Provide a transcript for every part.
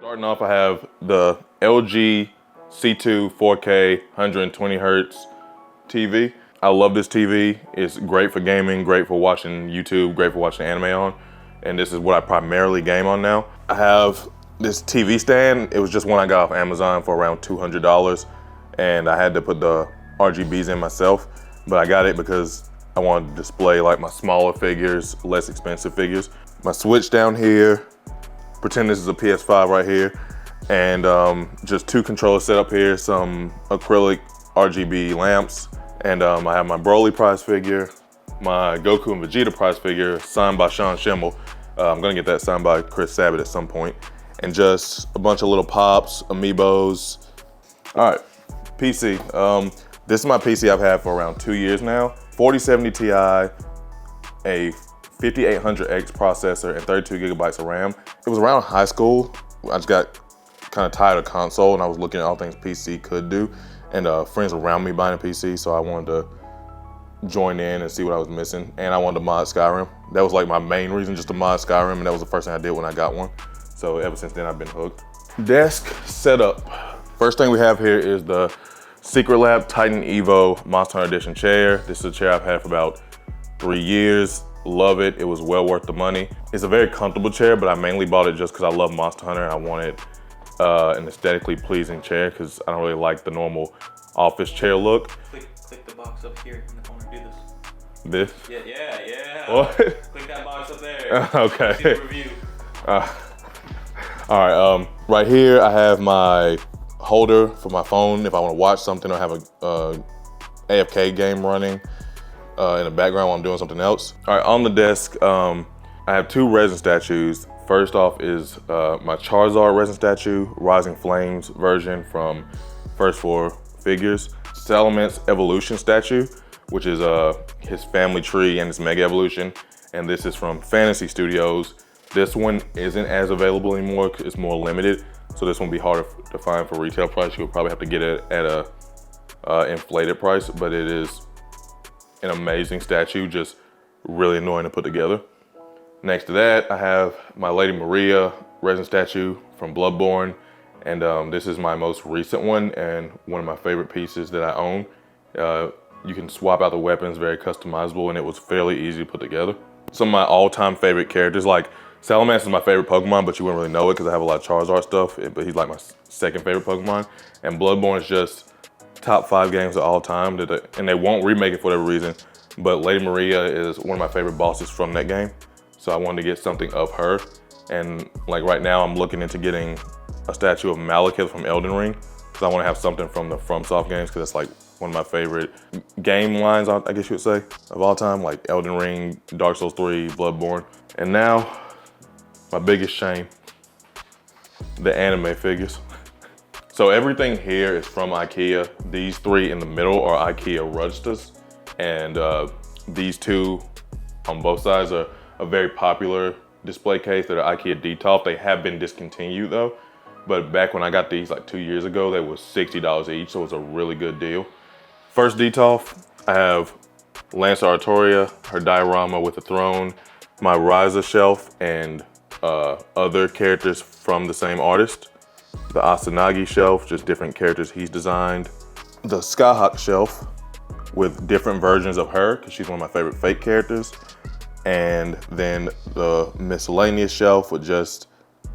Starting off, I have the LG C2 4K 120 Hertz TV. I love this TV. It's great for gaming, great for watching YouTube, great for watching anime on. And this is what I primarily game on now. I have this TV stand. It was just one I got off Amazon for around $200. And I had to put the RGBs in myself, but I got it because I wanted to display like my smaller figures, less expensive figures. My Switch down here, pretend this is a PS5 right here, and just two controllers set up here, some acrylic RGB lamps, and I have my Broly prize figure, my Goku and Vegeta prize figure signed by Sean Schemmel. I'm gonna get that signed by Chris Sabat at some point, and just a bunch of little pops, amiibos. All right, PC. This is my PC I've had for around 2 years now. 4070 Ti, a 5800X processor, and 32 gigabytes of RAM. It was around high school. I just got kind of tired of console, and I was looking at all things PC could do, and friends around me buying a PC, so I wanted to join in and see what I was missing, and I wanted to mod Skyrim. That was like my main reason, just to mod Skyrim, and that was the first thing I did when I got one. So ever since then, I've been hooked. Desk setup. First thing we have here is the Secret Lab Titan Evo Monster Hunter Edition chair. This is a chair I've had for about 3 years. Love it. It was well worth the money. It's a very comfortable chair, but I mainly bought it just because I love Monster Hunter and I wanted an aesthetically pleasing chair because I don't really like the normal office chair look. Click the box up here in the corner. Do This? Yeah. What? Click that box up there. Okay. See the review. All right, right here I have my holder for my phone if I want to watch something or have a AFK game running in the background while I'm doing something else. All right, on the desk, I have two resin statues. First off is my Charizard resin statue, Rising Flames version from First 4 Figures. Salamance's Evolution statue, which is his family tree and his Mega Evolution. And this is from Fantasy Studios. This one isn't as available anymore, it's more limited. So this one will be harder to find for retail price. You'll probably have to get it at a inflated price, but it is an amazing statue, just really annoying to put together. Next to that, I have my Lady Maria resin statue from Bloodborne. And this is my most recent one and one of my favorite pieces that I own. You can swap out the weapons, very customizable, and it was fairly easy to put together. Some of my all-time favorite characters, like Salamence is my favorite Pokemon, but you wouldn't really know it because I have a lot of Charizard stuff, but he's like my second favorite Pokemon. And Bloodborne is just top 5 games of all time, and they won't remake it for whatever reason, but Lady Maria is one of my favorite bosses from that game. So I wanted to get something of her. And like right now, I'm looking into getting a statue of Malekith from Elden Ring, because I want to have something from the FromSoft games, because it's like one of my favorite game lines, I guess you would say, of all time, like Elden Ring, Dark Souls 3, Bloodborne. And now, my biggest shame, the anime figures. So everything here is from IKEA. These 3 in the middle are IKEA Rudstas, and these 2 on both sides are a very popular display case that are IKEA Detolf. They have been discontinued though, but back when I got these like 2 years ago, they was $60 each, so it's a really good deal. First Detolf, I have Lancer Artoria, her diorama with the throne, my Ryza shelf, and other characters from the same artist. The Asanagi shelf, just different characters he's designed. The Skyhawk shelf with different versions of her, because she's one of my favorite fake characters. And then the miscellaneous shelf with just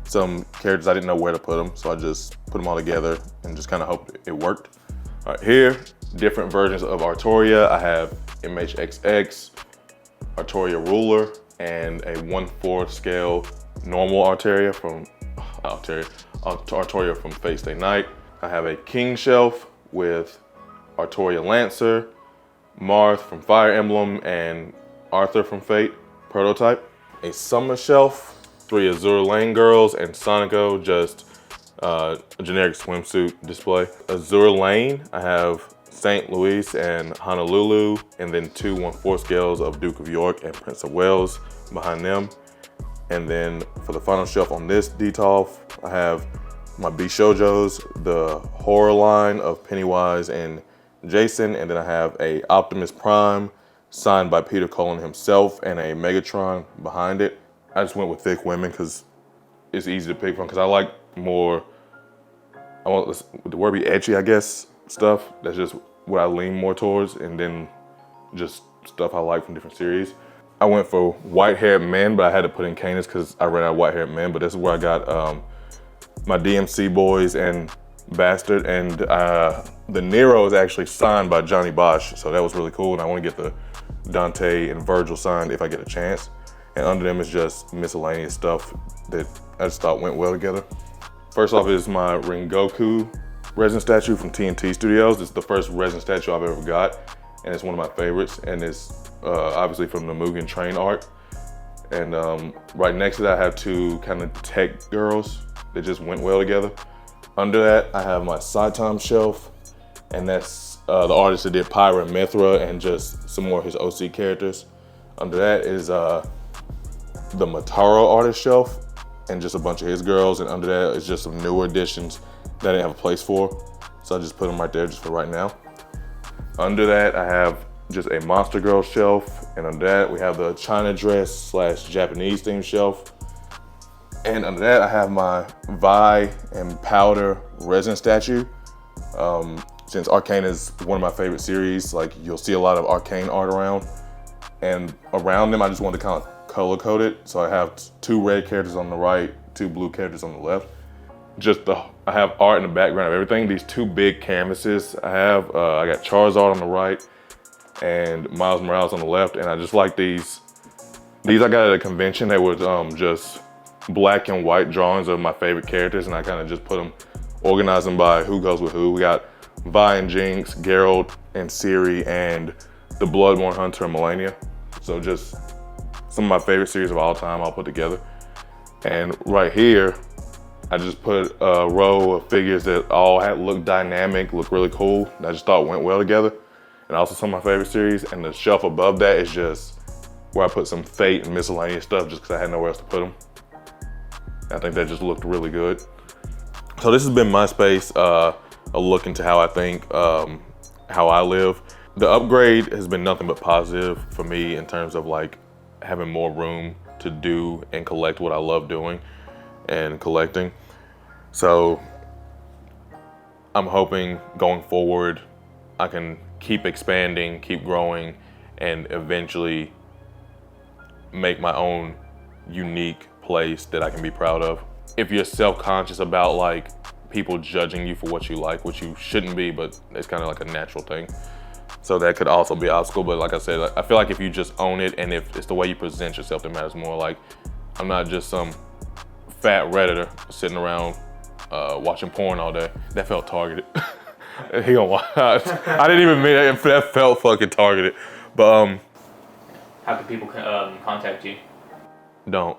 some characters I didn't know where to put them, so I just put them all together and just kind of hoped it worked. All right, here, different versions of Artoria. I have MHXX, Artoria Ruler, and a 1/4 scale normal Artoria from Artoria from Fate Stay Night. I have a King shelf with Artoria Lancer, Marth from Fire Emblem, and Arthur from Fate prototype. A Summer shelf, 3 Azure Lane Girls, and Sonico, just a generic swimsuit display. Azure Lane, I have St. Louis and Honolulu, and then 2 1/4 scales of Duke of York and Prince of Wales behind them. And then for the final shelf on this Detolf, I have my Bishojos, the horror line of Pennywise and Jason, and then I have a Optimus Prime signed by Peter Cullen himself and a Megatron behind it. I just went with thick women because it's easy to pick from, because I like more, I want the word be edgy, I guess, stuff. That's just what I lean more towards, and then just stuff I like from different series. I went for white-haired men, but I had to put in Canis because I ran out of white-haired men, but this is where I got my DMC boys and Bastard, and the Nero is actually signed by Johnny Bosch, so that was really cool, and I want to get the Dante and Virgil signed if I get a chance. And under them is just miscellaneous stuff that I just thought went well together. First off is my Rengoku resin statue from TNT Studios. It's the first resin statue I've ever got, and it's one of my favorites, and it's obviously from the Mugen Train art. And right next to that, I have two kind of tech girls that just went well together. Under that, I have my Saitam shelf, and that's the artist that did Pyra and Mithra and just some more of his OC characters. Under that is the Mataro artist shelf and just a bunch of his girls, and under that is just some newer additions that I didn't have a place for, so I just put them right there just for right now. Under that, I have just a Monster Girl shelf, and under that we have the China dress / Japanese themed shelf. And under that I have my Vi and Powder resin statue. Since Arcane is one of my favorite series, like you'll see a lot of Arcane art around, and around them I just wanted to kind of color code it. So I have 2 red characters on the right, 2 blue characters on the left. I have art in the background of everything. These 2 big canvases I have, I got Charizard on the right and Miles Morales on the left, and I just like these. These I got at a convention. They were just black and white drawings of my favorite characters, and I kind of just put them, organize them by who goes with who. We got Vi and Jinx, Geralt and Ciri, and the Bloodborne Hunter and Melania. So just some of my favorite series of all time I'll put together. And right here, I just put a row of figures that all look dynamic, look really cool, that I just thought went well together. And also some of my favorite series. And the shelf above that is just where I put some Fate and miscellaneous stuff just because I had nowhere else to put them. I think that just looked really good. So this has been my space, a look into how I think, how I live. The upgrade has been nothing but positive for me in terms of like having more room to do and collect what I love doing and collecting. So I'm hoping going forward, I can keep expanding, keep growing, and eventually make my own unique place that I can be proud of. If you're self-conscious about like people judging you for what you like, which you shouldn't be, but it's kind of like a natural thing. So that could also be an obstacle, but like I said, I feel like if you just own it and if it's the way you present yourself that matters more. Like, I'm not just some fat Redditor sitting around watching porn all day. That felt targeted. He gonna watch. I didn't even mean that. That felt fucking targeted. But How can people contact you? don't.